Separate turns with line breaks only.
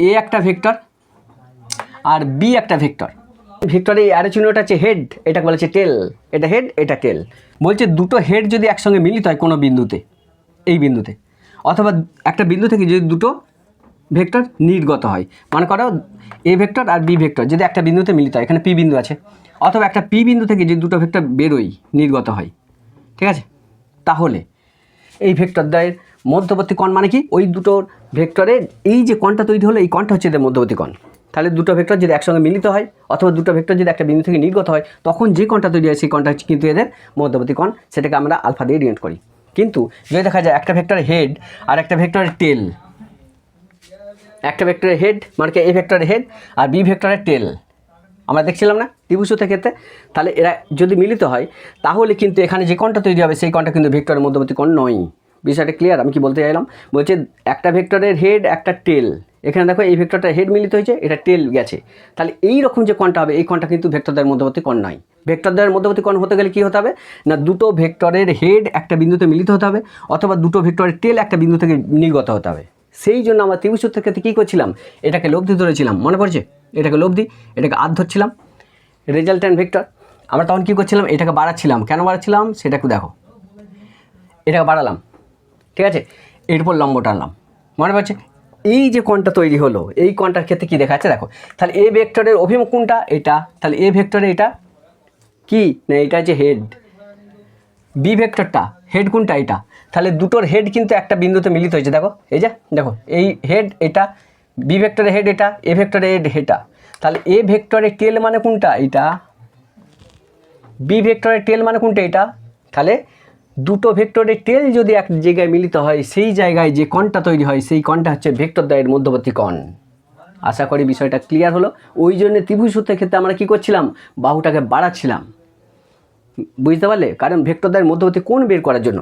এ একটা ভেক্টর আর বি একটা ভেক্টর। ভেক্টরে অ্যারো চিহ্নটা হচ্ছে হেড, এটাকে বলা হচ্ছে টেল, এটা হেড এটা টেল। বলছে দুটো হেড যদি একসঙ্গে মিলিত হয় কোনো বিন্দুতে, এই বিন্দুতে, অথবা একটা বিন্দু থেকে যদি দুটো ভেক্টর নির্গত হয়, মনে করো এ ভেক্টর আর বি ভেক্টর যদি একটা বিন্দুতে মিলিত হয়, এখানে পি বিন্দু আছে, অথবা একটা পি বিন্দু থেকে যদি দুটো ভেক্টর বেরোয় নির্গত হয়, ঠিক আছে, তাহলে এই ভেক্টর দ্বয়ের মধ্যবর্তী কোণ মানে কি, ওই দুটো ভেক্টরের এই যে কোণটা তৈরি হলো এই কোণটা হচ্ছে এদের মধ্যবর্তী কোণ। তাহলে দুটো ভেক্টর যদি একসঙ্গে মিলিত হয় অথবা দুটো ভেক্টর যদি একটা বিন্দু থেকে নির্গত হয়, তখন যে কোণটা তৈরি হয় সেই কোণটা হচ্ছে কিন্তু এদের মধ্যবর্তী কোণ, সেটাকে আমরা আলফা দিয়ে ডিনোট করি। কিন্তু যদি দেখা যায় একটা ভেক্টরের হেড আর একটা ভেক্টরের টেল, একটা ভেক্টরের হেড মানে কি এ ভেক্টরের হেড আর বি ভেক্টরের টেল, আমরা দেখছিলাম না ত্রিভুজের ক্ষেত্রে, তাহলে এরা যদি মিলিত হয় তাহলে কিন্তু এখানে যে কোণটা তৈরি হবে সেই কোণটা কিন্তু ভেক্টরের মধ্যবর্তী কোণ নয়। বিষয়টা ক্লিয়ার? আমি কি বলতে চাইলাম, বলছে একটা ভেক্টরের হেড একটা টেল, এখানে দেখো এই ভেক্টরটা হেড মিলিত হয়েছে, এটা টেল গেছে, তাহলে এই রকম যে কোণটা হবে এই কোণটা কিন্তু ভেক্টরদ্বয়ের মধ্যবর্তী কোণ নয়। ভেক্টরদ্বয়ের মধ্যবর্তী কোণ হতে গেলে কী হতে হবে না, দুটো ভেক্টরের হেড একটা বিন্দুতে মিলিত হতে হবে, অথবা দুটো ভেক্টরের টেল একটা বিন্দু থেকে নির্গত হতে হবে। সেই জন্য আমরা ত্রিভুজের ক্ষেত্রে কী করছিলাম, এটাকে লব্ধি ধরেছিলাম, মনে পড়ছে, এটাকে লব্ধি, এটাকে আধ ধরছিলাম, রেজাল্ট্যান্ট ভেক্টর। আমরা তখন কী করছিলাম, এটাকে বাড়াচ্ছিলাম, কেন বাড়াচ্ছিলাম সেটা একটু দেখো, এটাকে বাড়ালাম, ঠিক আছে, এর উপর লম্ব টানলাম, মনে পড়ছে, এই যে কোণটা তৈরি হলো এই কোণটার ক্ষেত্রে কী দেখা যাচ্ছে দেখো, তাহলে এ ভেক্টরের অভিমুখ কোণটা এটা, তাহলে এ ভেক্টরে এটা কি না, এটা হচ্ছে হেড, বি ভেক্টরটা হেড কোণটা এটা, তাহলে দুটোর হেড কিন্তু একটা বিন্দুতে মিলিত হয়েছে, দেখো এই যে দেখো এই হেড এটা, বি ভেক্টরের হেড এটা, এ ভেক্টরের হেড এটা, তাহলে এ ভেক্টরের টেল মানে কোনটা এটা, বি ভেক্টরের টেল মানে কোনটা এটা, তাহলে দুটো ভেক্টরের টেল যদি এক জায়গায় মিলিত হয় সেই জায়গায় যে কোণটা তৈরি হয় সেই কোণটা হচ্ছে ভেক্টরদ্বয়ের মধ্যবর্তী কোণ। আশা করি বিষয়টা ক্লিয়ার হলো। ওই জন্য ত্রিভুজ সূত্রের ক্ষেত্রে আমরা কী করছিলাম, বাহুটাকে বাড়াচ্ছিলাম, বুঝতে পারলে, কারণ ভেক্টরদ্বয়ের মধ্যবর্তী কোণ বের করার জন্য।